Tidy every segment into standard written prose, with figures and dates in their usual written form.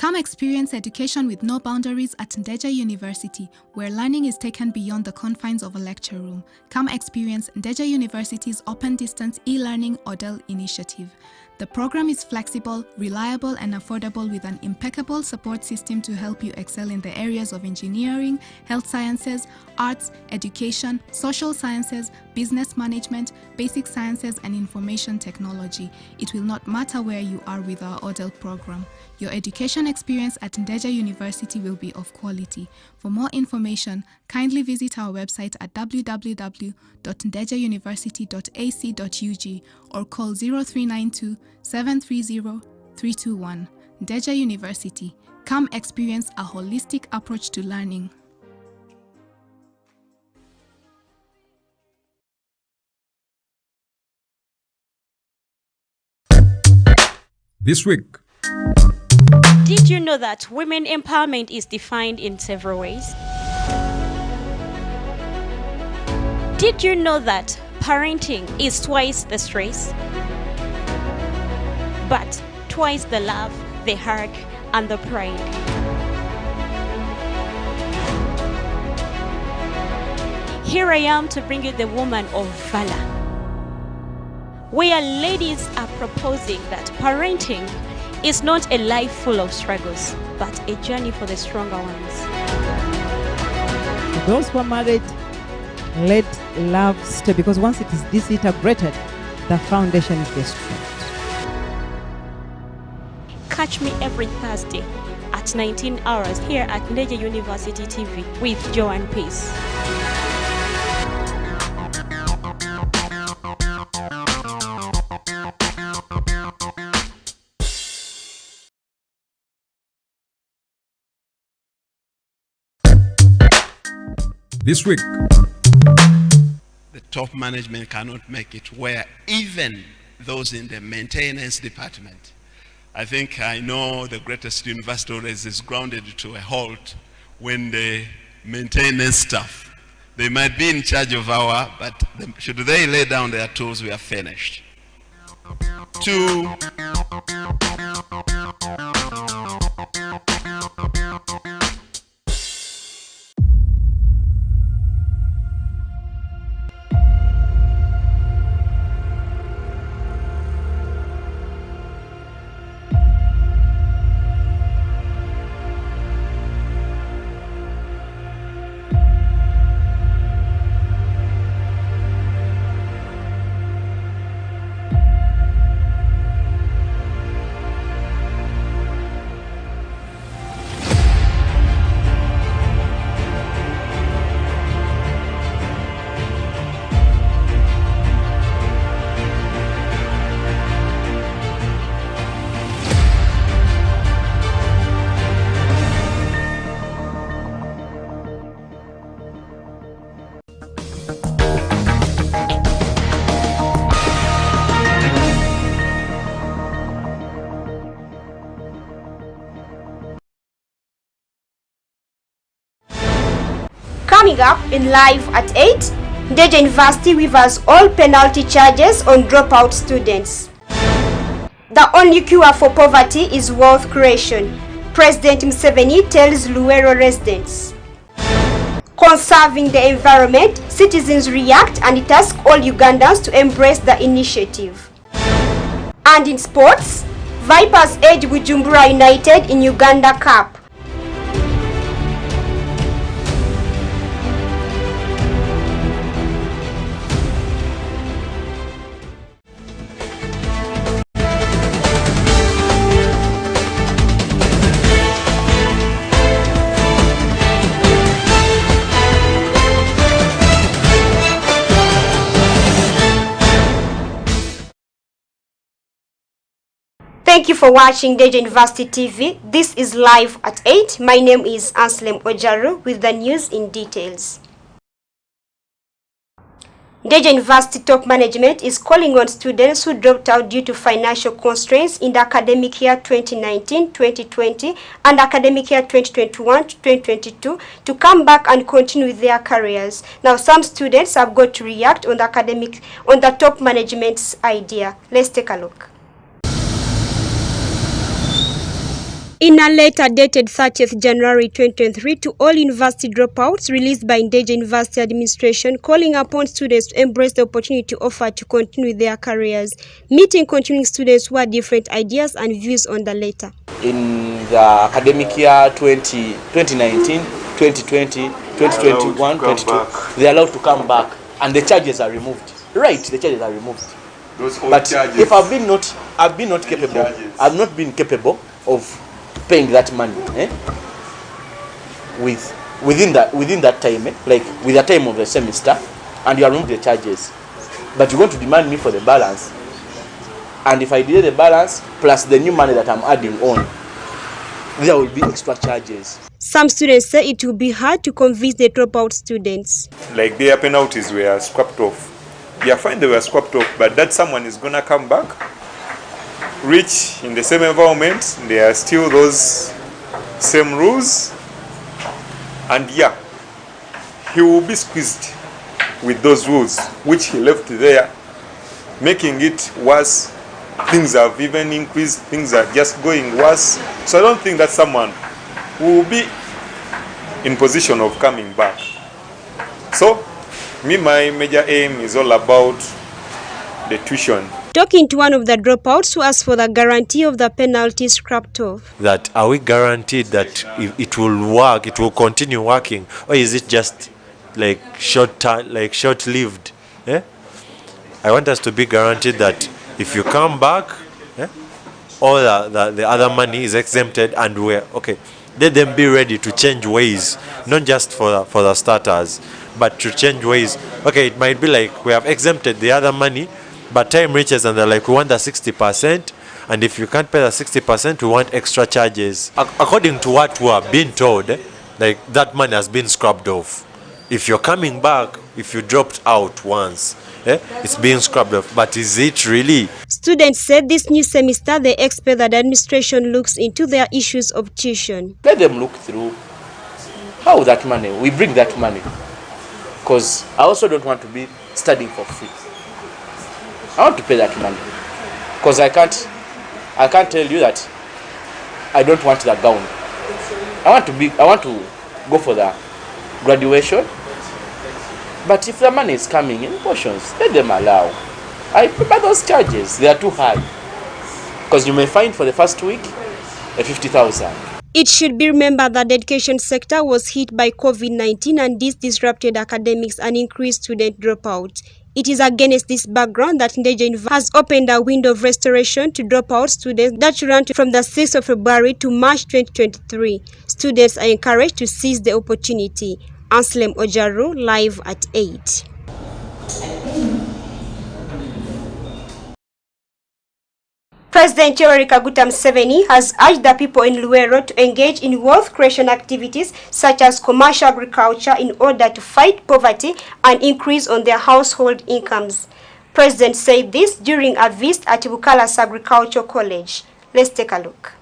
Come experience education with no boundaries at Ndejje University, where learning is taken beyond the confines of a lecture room. Come experience Ndejje University's Open Distance E-Learning ODEL initiative. The program is flexible, reliable, and affordable with an impeccable support system to help you excel in the areas of engineering, health sciences, arts, education, social sciences, business management, basic sciences, and information technology. It will not matter where you are with our ODEL program. Your education experience at Ndejje University will be of quality. For more information, kindly visit our website at www.ndejjeuniversity.ac.ug or call 0392 730 321. Ndejje University. Come experience a holistic approach to learning. This week. Did you know that women empowerment is defined in several ways? Did you know that parenting is twice the stress, but twice the love, the hug, and the pride? Here I am to bring you the woman of valor, where ladies are proposing that parenting is not a life full of struggles, but a journey for the stronger ones. For those who are married, let love stay, because once it is disintegrated, the foundation is destroyed. Catch me every Thursday at 19 hours here at Ndejje University TV with Joanne Peace. This week. The top management cannot make it where even those in the maintenance department. I think I know the greatest university always is grounded to a halt when the maintenance staff, they might be in charge of our, but should they lay down their tools, we are finished. Two. Coming up in Live at 8, Ndejje University reverses all penalty charges on dropout students. The only cure for poverty is wealth creation, President Museveni tells Luwero residents. Conserving the environment, citizens react and task all Ugandans to embrace the initiative. And in sports, Vipers edge Bujumbura United in Uganda Cup. Thank you for watching Ndejje University TV. This is Live at 8. My name is ANSLEM OJARU with the news in details. Ndejje University top management is calling on students who dropped out due to financial constraints in the academic year 2019-2020 and academic year 2021-2022 to come back and continue with their careers. Now, some students have got to react on the top management's idea. Let's take a look. In a letter dated 30th January 2023 to all university dropouts released by Ndejje University Administration, calling upon students to embrace the opportunity offered to continue their careers, meeting continuing students who had different ideas and views on the letter. In the academic year 2019, 2020, 2021, 2022, they are allowed to come back and the charges are removed. Right, the charges are removed. But charges, if I've not been capable of paying that money within that time, like with the time of the semester, and you are removing the charges, but you're going to demand me for the balance, and if I delay the balance plus the new money that I'm adding on, there will be extra charges. Some students say it will be hard to convince the dropout students. Like their penalties were scrapped off. Yeah, fine, they were scrapped off, but that someone is gonna come back, rich in the same environment, there are still those same rules, and yeah, he will be squeezed with those rules which he left there, making it worse. Things have even increased, things are just going worse. So I don't think that someone will be in position of coming back. So my major aim is all about the tuition. Talking to one of the dropouts who asked for the guarantee of the penalty scrapped off. That are we guaranteed that it will work, it will continue working, or is it just like short-lived? I want us to be guaranteed that if you come back, all the other money is exempted, and we're okay. Let them be ready to change ways, not just for the starters, but to change ways. Okay, it might be like we have exempted the other money, but time reaches and they're like, we want the 60%, and if you can't pay the 60%, we want extra charges. According to what we are being told, like that money has been scrubbed off. If you're coming back, if you dropped out once, it's being scrubbed off. But is it really? Students said this new semester they expect that the administration looks into their issues of tuition. Let them look through how that money, we bring that money. Because I also don't want to be studying for free. I want to pay that money. Because I can't tell you that I don't want the gown. I want to go for the graduation. But if the money is coming in portions, let them allow. I prepare those charges. They are too high. Because you may find for the first week, 50,000. It should be remembered that the education sector was hit by COVID-19 and this disrupted academics and increased student dropout. It is against this background that Ndejje has opened a window of restoration to dropout students that run from the 6th of February to March 2023. Students are encouraged to seize the opportunity. ANSLEM OJARU, live at 8. President Yoweri Kaguta Museveni has urged the people in Luweero to engage in wealth creation activities such as commercial agriculture in order to fight poverty and increase on their household incomes. President said this during a visit at Bukalas Agricultural College. Let's take a look.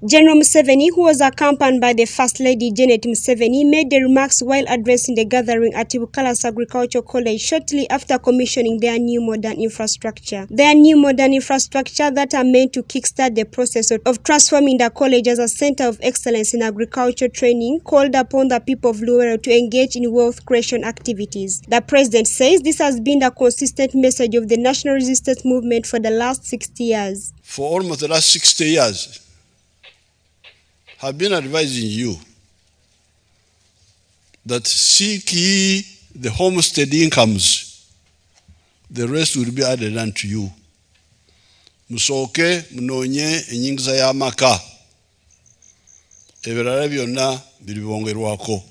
General Museveni, who was accompanied by the First Lady Janet Museveni, made the remarks while addressing the gathering at Bukalas Agricultural College shortly after commissioning their new modern infrastructure. Their new modern infrastructure that are meant to kickstart the process of transforming the college as a center of excellence in agriculture training called upon the people of Luweero to engage in wealth creation activities. The president says this has been the consistent message of the national resistance movement for the last 60 years. For almost the last 60 years, have been advising you that seek ye the homestead incomes, the rest will be added unto you. Musoke munonye enyingiza ya maka, ebirala byonna biribongerwako.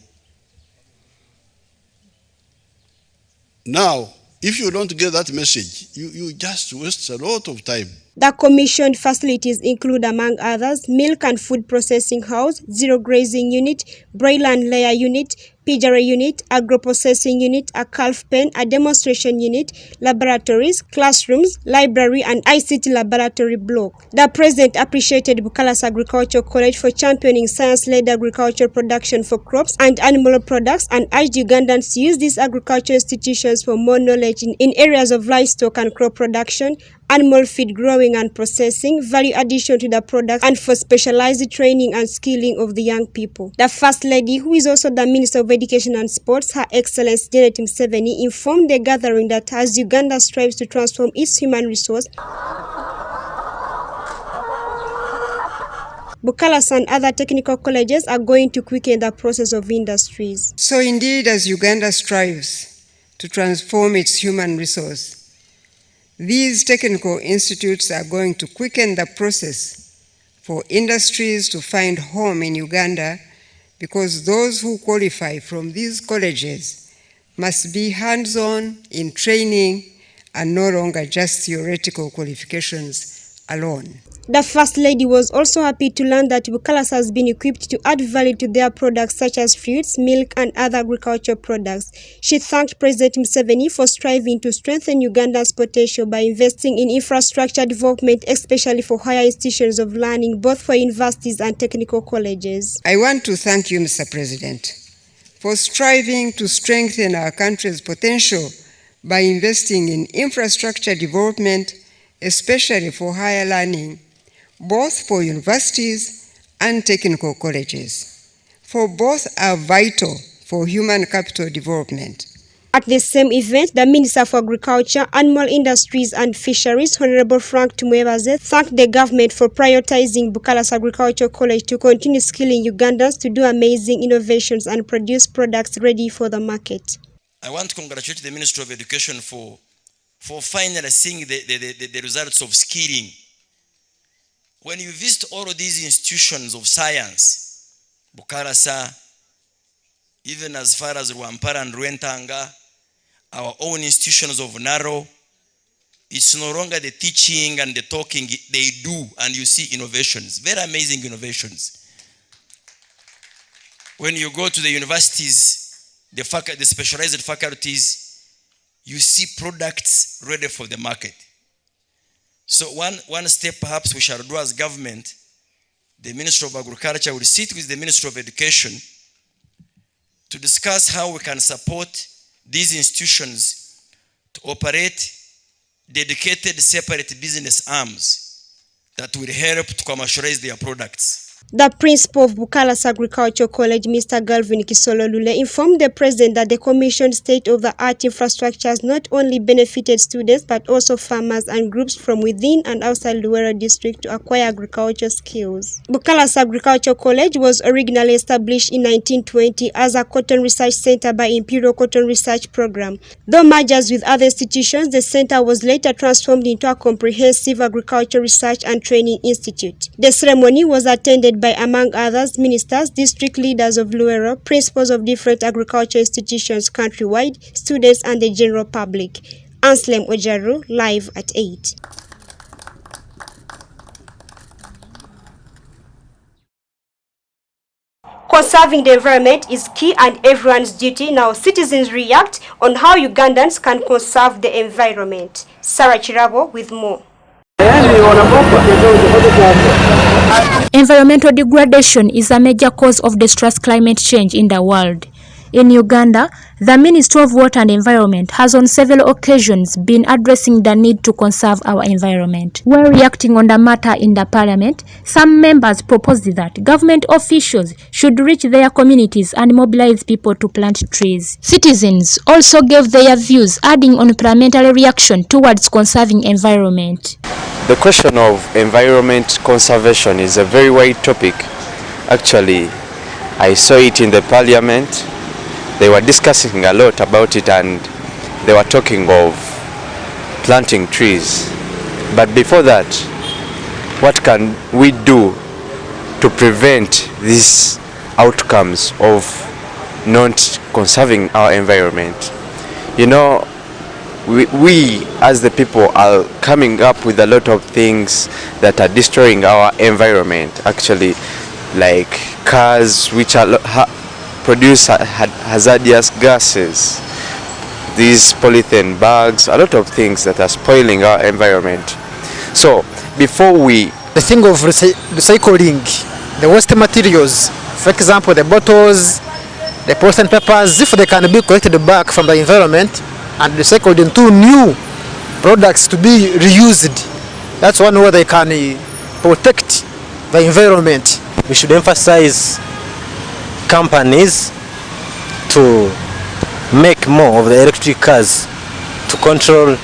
Now, if you don't get that message, you just waste a lot of time. The commissioned facilities include, among others, milk and food processing house, zero grazing unit, broiler and layer unit, piggery unit, agro-processing unit, a calf pen, a demonstration unit, laboratories, classrooms, library, and ICT laboratory block. The president appreciated Bukalas Agricultural College for championing science-led agricultural production for crops and animal products and urged Ugandans to use these agricultural institutions for more knowledge in areas of livestock and crop production, animal feed growing and processing, value addition to the product, and for specialized training and skilling of the young people. The First Lady, who is also the Minister of Education and Sports, Her Excellency Ndejje Museveni, informed the gathering that as Uganda strives to transform its human resource, Bukalas and other technical colleges are going to quicken the process of industries. So indeed, as Uganda strives to transform its human resource, these technical institutes are going to quicken the process for industries to find home in Uganda, because those who qualify from these colleges must be hands-on in training and no longer just theoretical qualifications alone. The First Lady was also happy to learn that Bukalas has been equipped to add value to their products such as fruits, milk, and other agricultural products. She thanked President Museveni for striving to strengthen Uganda's potential by investing in infrastructure development, especially for higher institutions of learning, both for universities and technical colleges. I want to thank you, Mr. President, for striving to strengthen our country's potential by investing in infrastructure development, especially for higher learning, both for universities and technical colleges, for both are vital for human capital development. At the same event, the Minister for Agriculture, Animal Industries and Fisheries, Honorable Frank Tumwebaze, thanked the government for prioritizing Bukalas Agricultural College to continue skilling Ugandans to do amazing innovations and produce products ready for the market. I want to congratulate the Ministry of Education for finally seeing the results of skilling. When you visit all of these institutions of science, Bukalasa, even as far as Rwampara and Rwentanga, our own institutions of Naro, it's no longer the teaching and the talking, they do, and you see innovations, very amazing innovations. When you go to the universities, the specialized faculties, you see products ready for the market. So one step perhaps we shall do as government, the Ministry of Agriculture will sit with the Ministry of Education to discuss how we can support these institutions to operate dedicated separate business arms that will help to commercialize their products. The principal of Bukalas Agricultural College, Mr. Galvin Kisololule, informed the president that the commissioned state-of-the-art infrastructure has not only benefited students but also farmers and groups from within and outside Luwero district to acquire agricultural skills. Bukalas Agricultural College was originally established in 1920 as a cotton research center by Imperial Cotton Research Program. Though mergers with other institutions, the center was later transformed into a comprehensive agricultural research and training institute. The ceremony was attended by, among others, ministers, district leaders of Luwero, principals of different agriculture institutions countrywide, students, and the general public. ANSLEM OJARU, live at 8. Conserving the environment is key and everyone's duty. Now citizens react on how Ugandans can conserve the environment. Sarah Chirabo with more. Environmental degradation is a major cause of distressed climate change in the world. In Uganda, the Ministry of Water and Environment has on several occasions been addressing the need to conserve our environment. While reacting on the matter in the parliament, some members proposed that government officials should reach their communities and mobilize people to plant trees. Citizens also gave their views, adding on parliamentary reaction towards conserving environment. The question of environment conservation is a very wide topic. Actually, I saw it in the parliament. They were discussing a lot about it and they were talking of planting trees. But before that, what can we do to prevent these outcomes of not conserving our environment? You know, we as the people are coming up with a lot of things that are destroying our environment, actually, like cars which are produce hazardous gases, these polythene bags, a lot of things that are spoiling our environment. So before the thing of recycling the waste materials, for example the bottles, the polythene papers, if they can be collected back from the environment and recycled into new products to be reused, that's one way they can protect the environment. We should emphasize companies to make more of the electric cars to control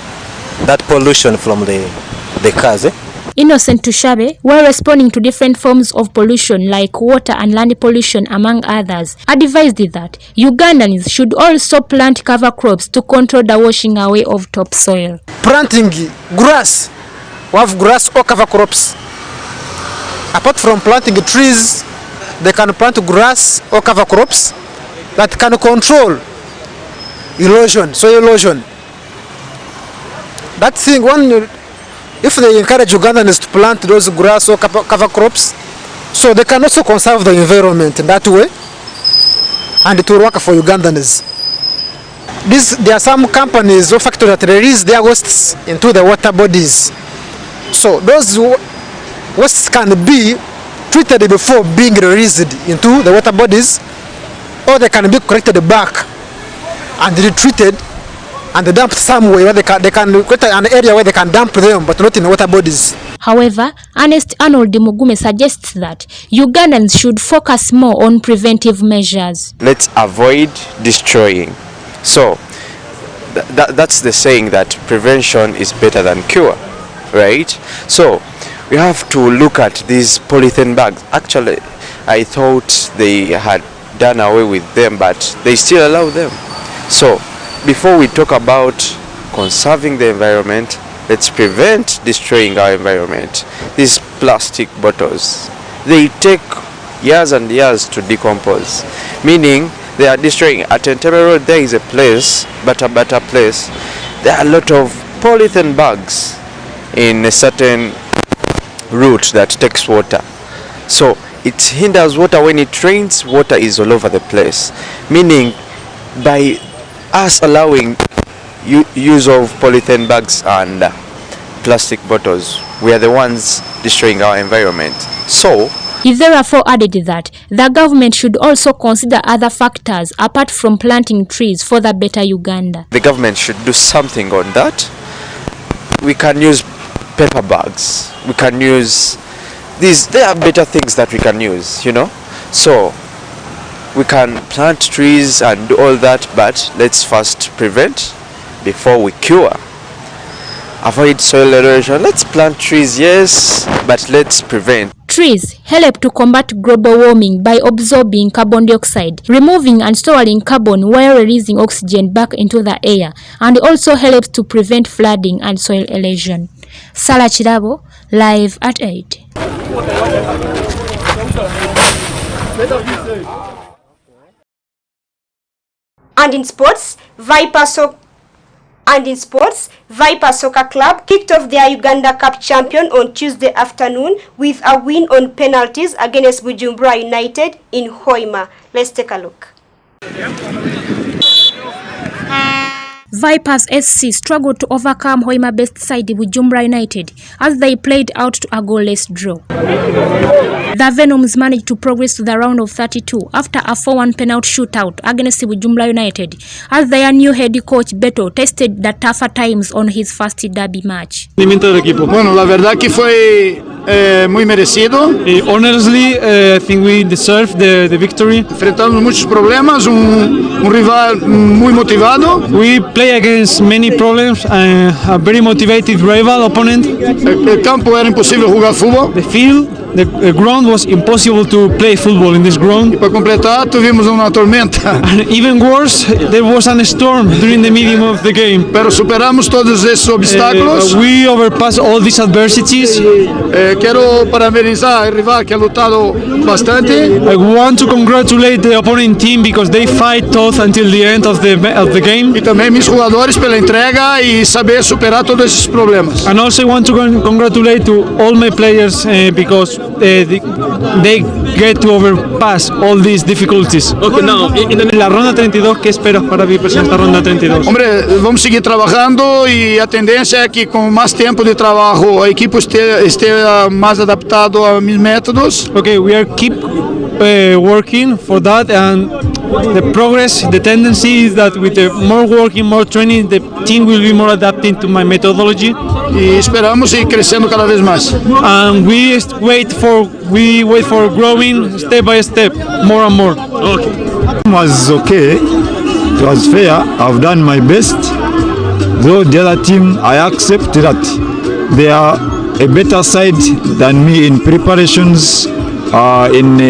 that pollution from the cars. Innocent Tushabe, while responding to different forms of pollution like water and land pollution among others, advised that Ugandans should also plant cover crops to control the washing away of topsoil. Planting grass, we have grass or cover crops. Apart from planting trees, they can plant grass or cover crops that can control erosion, soil erosion. That thing, if they encourage Ugandans to plant those grass or cover crops, so they can also conserve the environment in that way, and it will work for Ugandans. There are some companies or factories that release their wastes into the water bodies. So those wastes can be treated before being released into the water bodies, or they can be collected back and retreated and dumped somewhere where they can create an area where they can dump them, but not in water bodies. However, Ernest Arnold Mugume suggests that Ugandans should focus more on preventive measures. Let's avoid destroying. So that's the saying that prevention is better than cure, right? So we have to look at these polythene bags. Actually, I thought they had done away with them, but they still allow them. So before we talk about conserving the environment, let's prevent destroying our environment. These plastic bottles, they take years and years to decompose, meaning they are destroying. At Entebbe Road there is a place, Bata place, there are a lot of polythene bags in a certain route that takes water. So it hinders water. When it rains, water is all over the place, meaning by us allowing use of polythene bags and plastic bottles, we are the ones destroying our environment. So he therefore added that the government should also consider other factors apart from planting trees for the better Uganda. The government should do something on that. We can use paper bags, we can use these, there are better things that we can use, you know. So we can plant trees and do all that, but let's first prevent before we cure. Avoid soil erosion. Let's plant trees, yes, but let's prevent. Trees help to combat global warming by absorbing carbon dioxide, removing and storing carbon while releasing oxygen back into the air, and also helps to prevent flooding and soil erosion. Sarah Chirabo, live at 8. And in sports, Viper Soccer Club kicked off their Uganda Cup champion on Tuesday afternoon with a win on penalties against Bujumbura United in Hoima. Let's take a look. Vipers SC struggled to overcome Hoima-based side Bujumbura United as they played out to a goalless draw. The Venoms managed to progress to the round of 32 after a 4-1 penalty shootout against Bujumbura United as their new head coach Beto tested the tougher times on his first derby match. Bueno, la verdad que fue muy merecido. Honestly, I think we deserved the victory. Enfrentamos muchos problemas, un rival muy motivado. We play against many problems, a very motivated rival opponent. El campo era imposible jugar fútbol. The field The ground was impossible to play football in this ground. Para completar, tuvimos uma tormenta. And even worse, there was a storm during the medium of the game. Pero superamos todos esses obstáculos. We overpassed all these adversities. Quero parabenizar o rival que ha lutado bastante. I want to congratulate the opponent team because they fight tough until the end of the game. E também meus jogadores pela entrega e saber superar todos esses problemas. And also I want to congratulate to all my players because they get to overpass all these difficulties. Okay, now, En la ronda 32, ¿qué esperas para vivir en esta ronda 32? Hombre, vamos seguir trabalhando e a tendência é que com mais tempo de trabalho a equipe esteja mais adaptado a meus métodos. Okay, we are keep working for that, and the progress, the tendency is that with the more working, more training, the team will be more adapting to my methodology. E esperamos ir crescendo cada vez mais. And we wait for growing step by step, more and more. Okay. It was okay. It was fair. I've done my best. Though the other team, I accept that they are a better side than me in preparations, in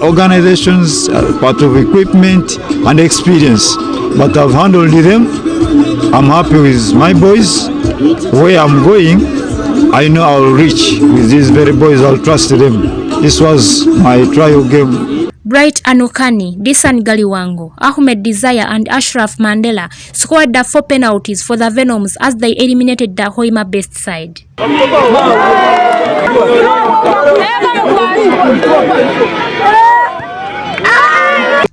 organizations, part of equipment and experience. But I've handled them. I'm happy with my boys. Where I'm going, I know I'll reach with these very boys. I'll trust them. This was my trial game. Bright Anukani, Disan Galiwango, Ahmed Desire and Ashraf Mandela scored the 4 penalties for the Venoms as they eliminated the Hoima-based side.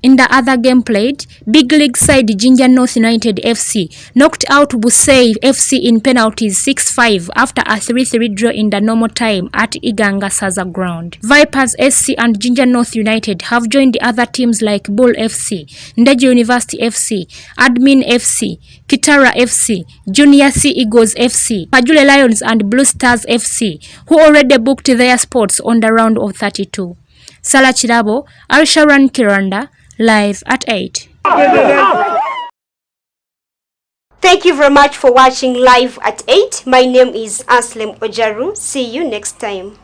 In the other game played, big league side Ginger North United FC knocked out Busei FC in penalties 6-5 after a 3-3 draw in the normal time at Iganga Saza ground. Vipers SC and Ginger North United have joined the other teams like Bull FC, Ndejje University FC, Admin FC, Kitara FC, Junior C Eagles FC, Pajule Lions and Blue Stars FC, who already booked their spots on the round of 32. Salah Chirabo, Al-Sharan Kiranda, live at 8. Thank you very much for watching Live at 8. My name is ANSLEM OJARU. See you next time.